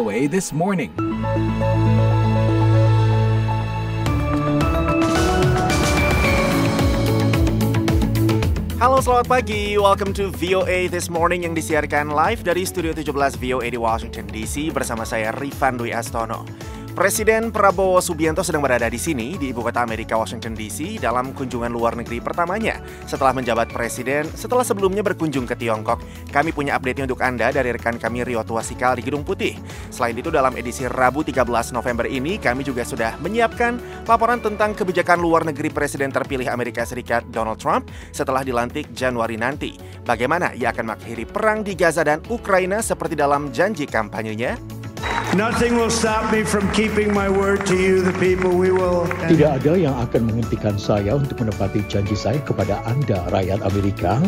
VOA This Morning. Halo, selamat pagi. Welcome to VOA This Morning yang disiarkan live dari Studio 17 VOA di Washington DC bersama saya Rifan Dwi Astono. Presiden Prabowo Subianto sedang berada di sini, di ibu kota Amerika, Washington DC, dalam kunjungan luar negeri pertamanya setelah menjabat presiden, setelah sebelumnya berkunjung ke Tiongkok. Kami punya update-nya untuk Anda dari rekan kami Rio Tuasikal di Gedung Putih. Selain itu, dalam edisi Rabu 13 November ini, kami juga sudah menyiapkan laporan tentang kebijakan luar negeri Presiden terpilih Amerika Serikat Donald Trump setelah dilantik Januari nanti. Bagaimana ia akan mengakhiri perang di Gaza dan Ukraina seperti dalam janji kampanyenya? Nothing will stop me from keeping my word to you, the people. Tidak ada yang akan menghentikan saya untuk menepati janji saya kepada Anda, rakyat Amerika.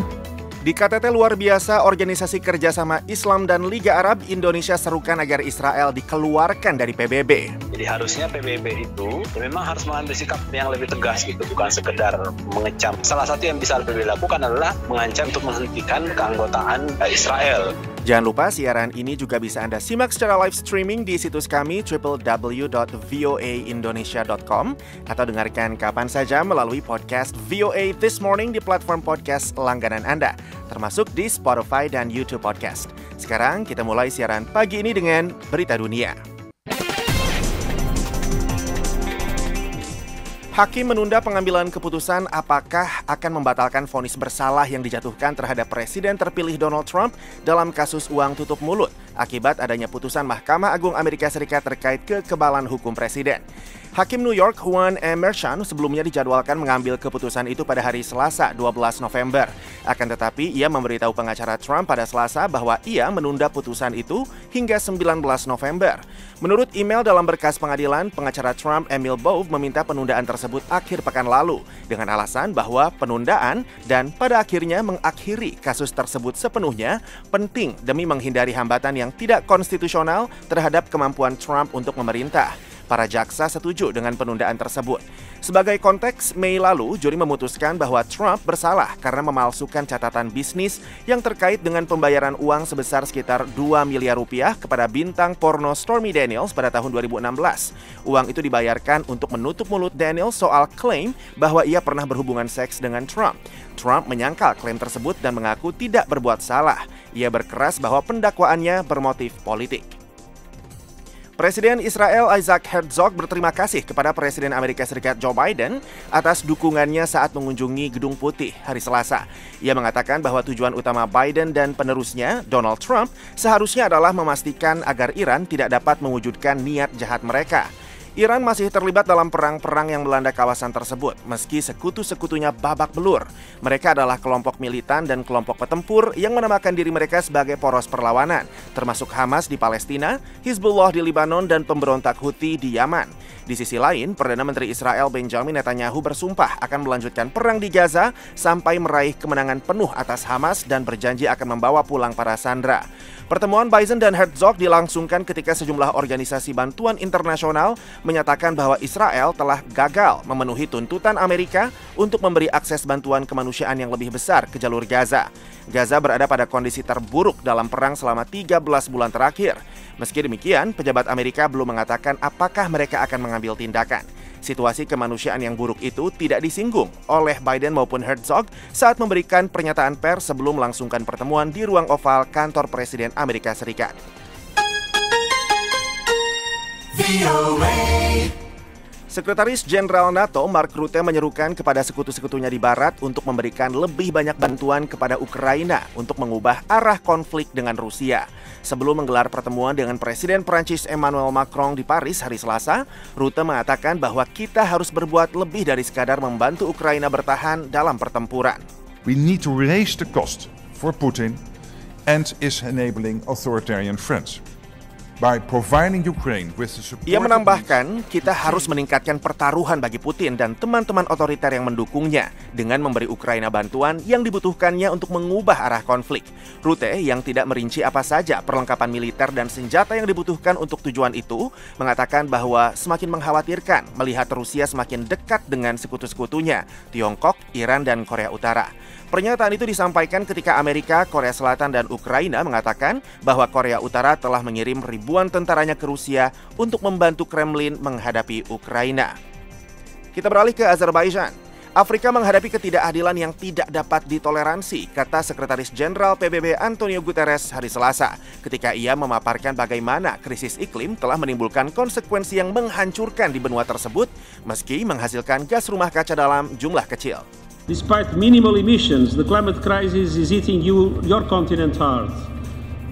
Di KTT luar biasa, Organisasi Kerjasama Islam dan Liga Arab Indonesia serukan agar Israel dikeluarkan dari PBB. Jadi harusnya PBB itu memang harus mengambil sikap yang lebih tegas gitu, bukan sekedar mengecam. Salah satu yang bisa PBB lakukan adalah mengancam untuk menghentikan keanggotaan Israel. Jangan lupa siaran ini juga bisa Anda simak secara live streaming di situs kami www.voaindonesia.com atau dengarkan kapan saja melalui podcast VOA This Morning di platform podcast langganan Anda, termasuk di Spotify dan YouTube Podcast. Sekarang kita mulai siaran pagi ini dengan berita dunia. Hakim menunda pengambilan keputusan apakah akan membatalkan vonis bersalah yang dijatuhkan terhadap Presiden terpilih Donald Trump dalam kasus uang tutup mulut akibat adanya putusan Mahkamah Agung Amerika Serikat terkait kekebalan hukum Presiden. Hakim New York Juan M. Merchan sebelumnya dijadwalkan mengambil keputusan itu pada hari Selasa 12 November. Akan tetapi ia memberitahu pengacara Trump pada Selasa bahwa ia menunda putusan itu hingga 19 November. Menurut email dalam berkas pengadilan, pengacara Trump Emil Bove meminta penundaan tersebut akhir pekan lalu dengan alasan bahwa penundaan dan pada akhirnya mengakhiri kasus tersebut sepenuhnya penting demi menghindari hambatan yang tidak konstitusional terhadap kemampuan Trump untuk memerintah. Para jaksa setuju dengan penundaan tersebut. Sebagai konteks, Mei lalu, juri memutuskan bahwa Trump bersalah karena memalsukan catatan bisnis yang terkait dengan pembayaran uang sebesar sekitar 2 miliar rupiah kepada bintang porno Stormy Daniels pada tahun 2016. Uang itu dibayarkan untuk menutup mulut Daniels soal klaim bahwa ia pernah berhubungan seks dengan Trump. Trump menyangkal klaim tersebut dan mengaku tidak berbuat salah. Ia berkeras bahwa pendakwaannya bermotif politik. Presiden Israel Isaac Herzog berterima kasih kepada Presiden Amerika Serikat Joe Biden atas dukungannya saat mengunjungi Gedung Putih hari Selasa. Ia mengatakan bahwa tujuan utama Biden dan penerusnya, Donald Trump, seharusnya adalah memastikan agar Iran tidak dapat mewujudkan niat jahat mereka. Iran masih terlibat dalam perang-perang yang melanda kawasan tersebut, meski sekutu-sekutunya babak belur. Mereka adalah kelompok militan dan kelompok petempur yang menamakan diri mereka sebagai poros perlawanan, termasuk Hamas di Palestina, Hizbullah di Lebanon, dan pemberontak Houthi di Yaman. Di sisi lain, Perdana Menteri Israel Benjamin Netanyahu bersumpah akan melanjutkan perang di Gaza sampai meraih kemenangan penuh atas Hamas dan berjanji akan membawa pulang para sandera. Pertemuan Biden dan Herzog dilangsungkan ketika sejumlah organisasi bantuan internasional menyatakan bahwa Israel telah gagal memenuhi tuntutan Amerika untuk memberi akses bantuan kemanusiaan yang lebih besar ke jalur Gaza. Gaza berada pada kondisi terburuk dalam perang selama 13 bulan terakhir. Meski demikian, pejabat Amerika belum mengatakan apakah mereka akan mengambil tindakan. Situasi kemanusiaan yang buruk itu tidak disinggung oleh Biden maupun Herzog saat memberikan pernyataan pers sebelum melangsungkan pertemuan di ruang oval kantor Presiden Amerika Serikat. Sekretaris Jenderal NATO Mark Rutte menyerukan kepada sekutu-sekutunya di Barat untuk memberikan lebih banyak bantuan kepada Ukraina untuk mengubah arah konflik dengan Rusia. Sebelum menggelar pertemuan dengan Presiden Prancis Emmanuel Macron di Paris hari Selasa, Rutte mengatakan bahwa kita harus berbuat lebih dari sekadar membantu Ukraina bertahan dalam pertempuran. We need to raise the cost for Putin and is enabling authoritarian friends. Ia menambahkan, kita harus meningkatkan pertaruhan bagi Putin dan teman-teman otoriter yang mendukungnya dengan memberi Ukraina bantuan yang dibutuhkannya untuk mengubah arah konflik. Rutte, yang tidak merinci apa saja perlengkapan militer dan senjata yang dibutuhkan untuk tujuan itu, mengatakan bahwa semakin mengkhawatirkan melihat Rusia semakin dekat dengan sekutu-sekutunya, Tiongkok, Iran, dan Korea Utara. Pernyataan itu disampaikan ketika Amerika, Korea Selatan, dan Ukraina mengatakan bahwa Korea Utara telah mengirim ribuan tentaranya ke Rusia untuk membantu Kremlin menghadapi Ukraina. Kita beralih ke Azerbaijan. Afrika menghadapi ketidakadilan yang tidak dapat ditoleransi, kata Sekretaris Jenderal PBB Antonio Guterres hari Selasa, ketika ia memaparkan bagaimana krisis iklim telah menimbulkan konsekuensi yang menghancurkan di benua tersebut, meski menghasilkan gas rumah kaca dalam jumlah kecil. Despite minimal emissions, the climate crisis is hitting your continent hard.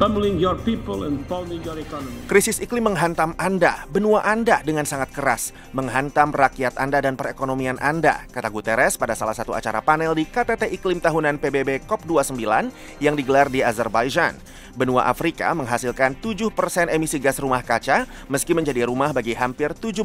Pummeling your people and pounding your economy. Krisis iklim menghantam Anda, benua Anda dengan sangat keras, menghantam rakyat Anda dan perekonomian Anda, kata Guterres pada salah satu acara panel di KTT Iklim Tahunan PBB COP29 yang digelar di Azerbaijan. Benua Afrika menghasilkan 7% emisi gas rumah kaca, meski menjadi rumah bagi hampir 17%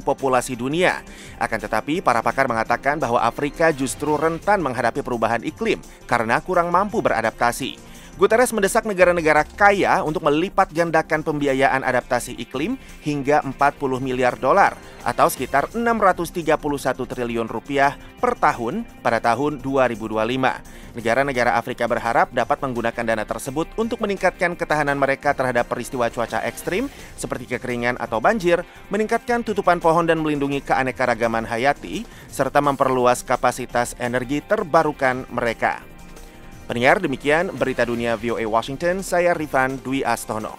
populasi dunia. Akan tetapi, para pakar mengatakan bahwa Afrika justru rentan menghadapi perubahan iklim karena kurang mampu beradaptasi. Guterres mendesak negara-negara kaya untuk melipat gandakan pembiayaan adaptasi iklim hingga 40 miliar dolar atau sekitar 631 triliun rupiah per tahun pada tahun 2025. Negara-negara Afrika berharap dapat menggunakan dana tersebut untuk meningkatkan ketahanan mereka terhadap peristiwa cuaca ekstrim seperti kekeringan atau banjir, meningkatkan tutupan pohon dan melindungi keanekaragaman hayati, serta memperluas kapasitas energi terbarukan mereka. Pendengar, demikian berita dunia VOA Washington, saya Rifan Dwi Astono.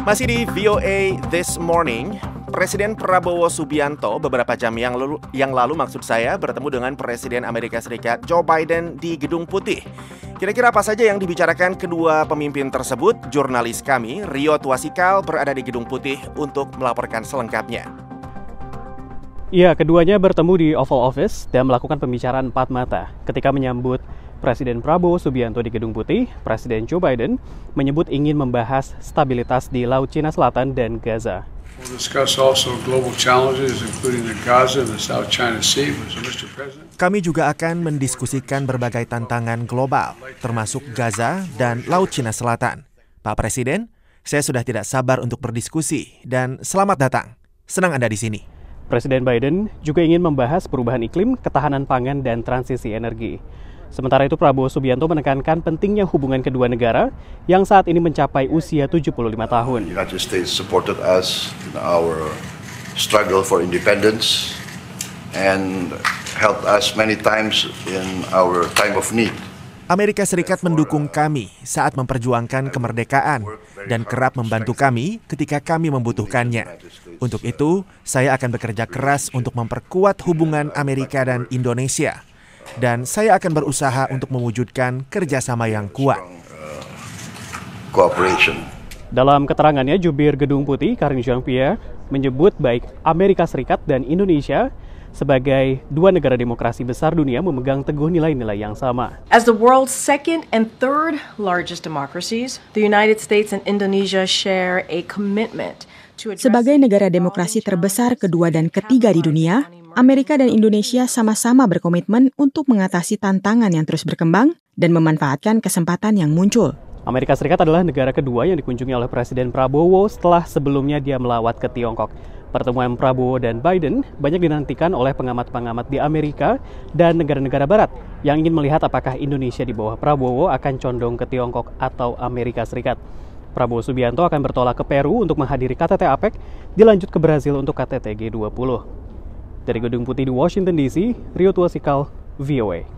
Masih di VOA This Morning, Presiden Prabowo Subianto beberapa jam yang lalu bertemu dengan Presiden Amerika Serikat Joe Biden di Gedung Putih. Kira-kira apa saja yang dibicarakan kedua pemimpin tersebut? Jurnalis kami, Rio Tuasikal, berada di Gedung Putih untuk melaporkan selengkapnya. Ya, keduanya bertemu di Oval Office dan melakukan pembicaraan empat mata. Ketika menyambut Presiden Prabowo Subianto di Gedung Putih, Presiden Joe Biden menyebut ingin membahas stabilitas di Laut Cina Selatan dan Gaza. We'll discuss also global challenges including the Gaza and the South China Sea, Mr. President. Kami juga akan mendiskusikan berbagai tantangan global, termasuk Gaza dan Laut Cina Selatan. Pak Presiden, saya sudah tidak sabar untuk berdiskusi dan selamat datang. Senang Anda di sini. Presiden Biden juga ingin membahas perubahan iklim, ketahanan pangan, dan transisi energi. Sementara itu, Prabowo Subianto menekankan pentingnya hubungan kedua negara yang saat ini mencapai usia 75 tahun. The United States supported us in our struggle for independence and helped us many times in our time of need. Amerika Serikat mendukung kami saat memperjuangkan kemerdekaan dan kerap membantu kami ketika kami membutuhkannya. Untuk itu, saya akan bekerja keras untuk memperkuat hubungan Amerika dan Indonesia. Dan saya akan berusaha untuk mewujudkan kerjasama yang kuat. Dalam keterangannya, Jubir Gedung Putih, Karine Jean-Pierre, menyebut baik Amerika Serikat dan Indonesia sebagai dua negara demokrasi besar dunia memegang teguh nilai-nilai yang sama. As the world's second and third largest democracies, the United States and Indonesia share a commitment to sebagai negara demokrasi terbesar kedua dan ketiga di dunia, Amerika dan Indonesia sama-sama berkomitmen untuk mengatasi tantangan yang terus berkembang dan memanfaatkan kesempatan yang muncul. Amerika Serikat adalah negara kedua yang dikunjungi oleh Presiden Prabowo setelah sebelumnya dia melawat ke Tiongkok. Pertemuan Prabowo dan Biden banyak dinantikan oleh pengamat-pengamat di Amerika dan negara-negara barat yang ingin melihat apakah Indonesia di bawah Prabowo akan condong ke Tiongkok atau Amerika Serikat. Prabowo Subianto akan bertolak ke Peru untuk menghadiri KTT APEC, dilanjut ke Brazil untuk KTT G20. Dari Gedung Putih di Washington DC, Rio Tuasikal, VOA.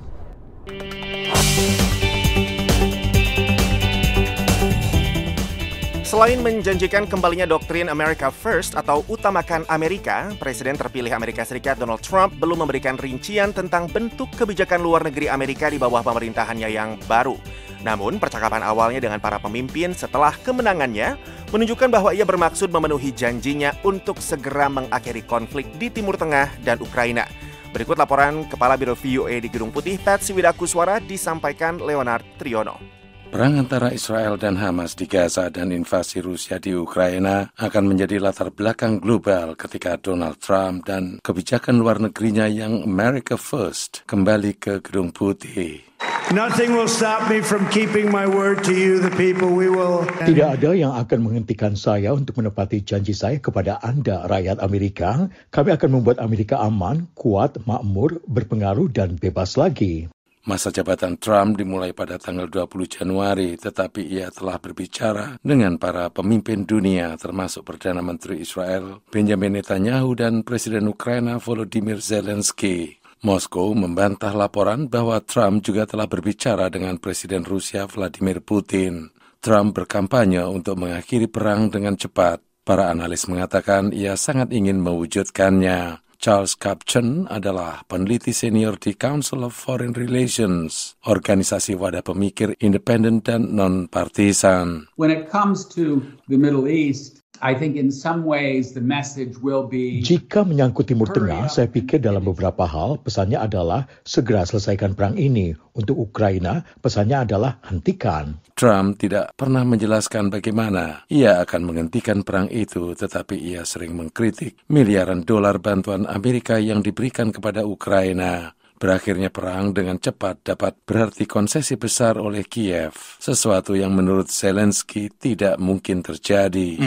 Selain menjanjikan kembalinya doktrin America First atau utamakan Amerika, Presiden terpilih Amerika Serikat Donald Trump belum memberikan rincian tentang bentuk kebijakan luar negeri Amerika di bawah pemerintahannya yang baru. Namun, percakapan awalnya dengan para pemimpin setelah kemenangannya menunjukkan bahwa ia bermaksud memenuhi janjinya untuk segera mengakhiri konflik di Timur Tengah dan Ukraina. Berikut laporan Kepala Biro VOA di Gedung Putih, Patsy Widakuswara, disampaikan Leonard Triono. Perang antara Israel dan Hamas di Gaza dan invasi Rusia di Ukraina akan menjadi latar belakang global ketika Donald Trump dan kebijakan luar negerinya yang America First kembali ke Gedung Putih. Nothing will stop me from keeping my word to you, the people. We will. Tidak ada yang akan menghentikan saya untuk menepati janji saya kepada Anda, rakyat Amerika. Kami akan membuat Amerika aman, kuat, makmur, berpengaruh, dan bebas lagi. Masa jabatan Trump dimulai pada tanggal 20 Januari, tetapi ia telah berbicara dengan para pemimpin dunia, termasuk Perdana Menteri Israel Benjamin Netanyahu dan Presiden Ukraina Volodymyr Zelensky. Moskow membantah laporan bahwa Trump juga telah berbicara dengan Presiden Rusia Vladimir Putin. Trump berkampanye untuk mengakhiri perang dengan cepat. Para analis mengatakan ia sangat ingin mewujudkannya. Charles Kupchen adalah peneliti senior di Council of Foreign Relations, organisasi wadah pemikir independen dan non-partisan. When it comes to the Middle East, I think in some ways the message will be... Jika menyangkut Timur Tengah, saya pikir dalam beberapa hal pesannya adalah segera selesaikan perang ini. Untuk Ukraina, pesannya adalah hentikan. Trump tidak pernah menjelaskan bagaimana ia akan menghentikan perang itu, tetapi ia sering mengkritik miliaran dolar bantuan Amerika yang diberikan kepada Ukraina. Berakhirnya perang dengan cepat dapat berarti konsesi besar oleh Kiev, sesuatu yang menurut Zelensky tidak mungkin terjadi.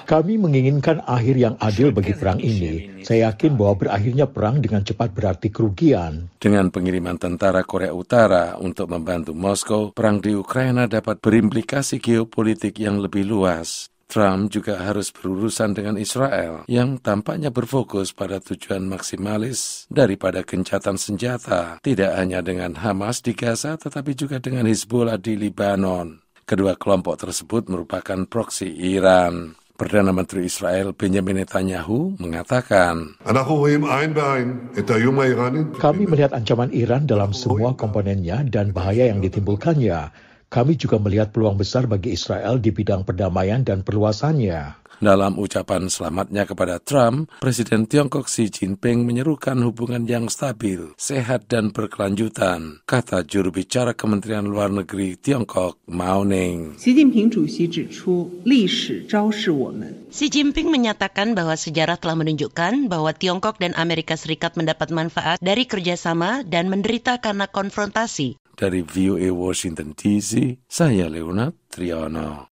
Kami menginginkan akhir yang adil bagi perang ini. Saya yakin bahwa berakhirnya perang dengan cepat berarti kerugian. Dengan pengiriman tentara Korea Utara untuk membantu Moskow, perang di Ukraina dapat berimplikasi geopolitik yang lebih luas. Trump juga harus berurusan dengan Israel yang tampaknya berfokus pada tujuan maksimalis daripada gencatan senjata, tidak hanya dengan Hamas di Gaza tetapi juga dengan Hezbollah di Lebanon. Kedua kelompok tersebut merupakan proksi Iran. Perdana Menteri Israel Benjamin Netanyahu mengatakan, kami melihat ancaman Iran dalam semua komponennya dan bahaya yang ditimbulkannya. Kami juga melihat peluang besar bagi Israel di bidang perdamaian dan perluasannya. Dalam ucapan selamatnya kepada Trump, Presiden Tiongkok Xi Jinping menyerukan hubungan yang stabil, sehat dan berkelanjutan, kata juru bicara Kementerian Luar Negeri Tiongkok, Mao Ning. Xi Jinping menyatakan bahwa sejarah telah menunjukkan bahwa Tiongkok dan Amerika Serikat mendapat manfaat dari kerjasama dan menderita karena konfrontasi. Dari VOA Washington DC, saya Leonard Triono.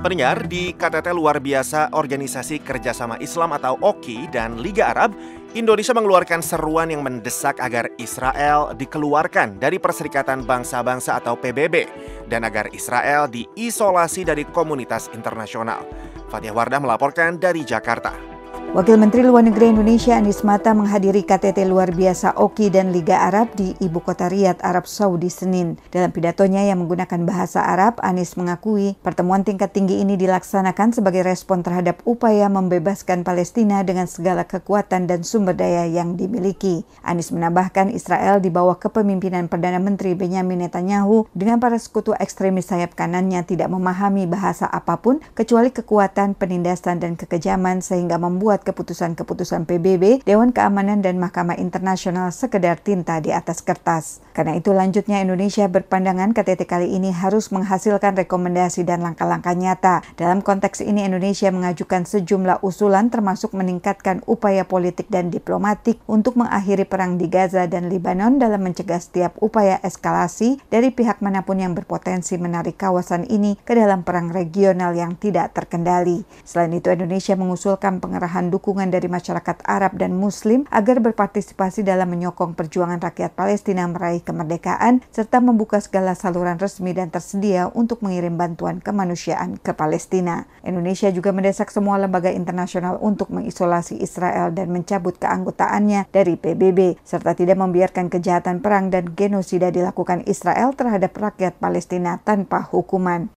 Pendengar, di KTT luar biasa Organisasi Kerjasama Islam atau OKI dan Liga Arab, Indonesia mengeluarkan seruan yang mendesak agar Israel dikeluarkan dari Perserikatan Bangsa-Bangsa atau PBB dan agar Israel diisolasi dari komunitas internasional. Fathia Wardah melaporkan dari Jakarta. Wakil Menteri Luar Negeri Indonesia Anies Mata menghadiri KTT luar biasa OKI dan Liga Arab di Ibu Kota Riyadh, Arab Saudi, Senin. Dalam pidatonya yang menggunakan bahasa Arab, Anies mengakui pertemuan tingkat tinggi ini dilaksanakan sebagai respon terhadap upaya membebaskan Palestina dengan segala kekuatan dan sumber daya yang dimiliki. Anies menambahkan Israel di bawah kepemimpinan Perdana Menteri Benjamin Netanyahu dengan para sekutu ekstremis sayap kanannya tidak memahami bahasa apapun kecuali kekuatan, penindasan, dan kekejaman sehingga membuat keputusan-keputusan PBB, Dewan Keamanan dan Mahkamah Internasional sekedar tinta di atas kertas. Karena itu lanjutnya Indonesia berpandangan KTT kali ini harus menghasilkan rekomendasi dan langkah-langkah nyata. Dalam konteks ini Indonesia mengajukan sejumlah usulan termasuk meningkatkan upaya politik dan diplomatik untuk mengakhiri perang di Gaza dan Lebanon dalam mencegah setiap upaya eskalasi dari pihak manapun yang berpotensi menarik kawasan ini ke dalam perang regional yang tidak terkendali. Selain itu Indonesia mengusulkan pengerahan dukungan dari masyarakat Arab dan Muslim agar berpartisipasi dalam menyokong perjuangan rakyat Palestina meraih kemerdekaan serta membuka segala saluran resmi dan tersedia untuk mengirim bantuan kemanusiaan ke Palestina. Indonesia juga mendesak semua lembaga internasional untuk mengisolasi Israel dan mencabut keanggotaannya dari PBB serta tidak membiarkan kejahatan perang dan genosida dilakukan Israel terhadap rakyat Palestina tanpa hukuman.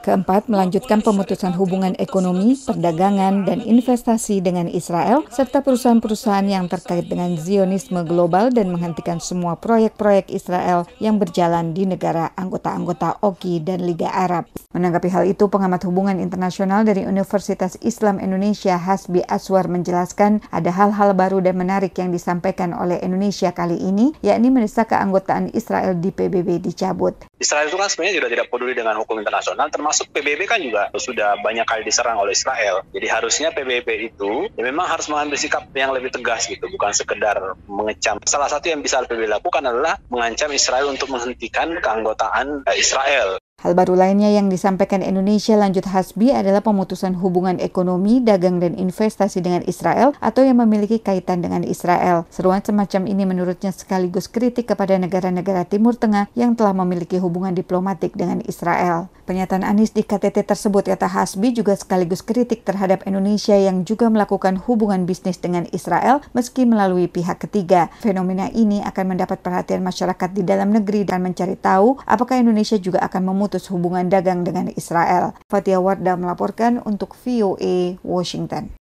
Keempat, melanjutkan pemutusan hubungan ekonomi, perdagangan, dan investasi dengan Israel, serta perusahaan-perusahaan yang terkait dengan Zionisme global dan menghentikan semua proyek-proyek Israel yang berjalan di negara anggota-anggota OKI dan Liga Arab. Menanggapi hal itu, pengamat hubungan internasional dari Universitas Islam Indonesia Hasbi Aswar menjelaskan ada hal-hal baru dan menarik yang disampaikan oleh Indonesia kali ini, yakni mendesak keanggotaan Israel di PBB dicabut. Israel itu kan sebenarnya sudah tidak peduli dengan hukum internasional, termasuk PBB kan juga sudah banyak kali diserang oleh Israel. Jadi harusnya PBB itu memang harus mengambil sikap yang lebih tegas gitu, bukan sekedar mengecam. Salah satu yang bisa PBB lakukan adalah mengancam Israel untuk menghentikan keanggotaan Israel. Hal baru lainnya yang disampaikan Indonesia, lanjut Hasbi, adalah pemutusan hubungan ekonomi, dagang, dan investasi dengan Israel atau yang memiliki kaitan dengan Israel. Seruan semacam ini menurutnya sekaligus kritik kepada negara-negara Timur Tengah yang telah memiliki hubungan diplomatik dengan Israel. Pernyataan Anies di KTT tersebut, kata Hasbi, juga sekaligus kritik terhadap Indonesia yang juga melakukan hubungan bisnis dengan Israel meski melalui pihak ketiga. Fenomena ini akan mendapat perhatian masyarakat di dalam negeri dan mencari tahu apakah Indonesia juga akan memutus hubungan dagang dengan Israel. Fatia Wardah melaporkan untuk VOA Washington.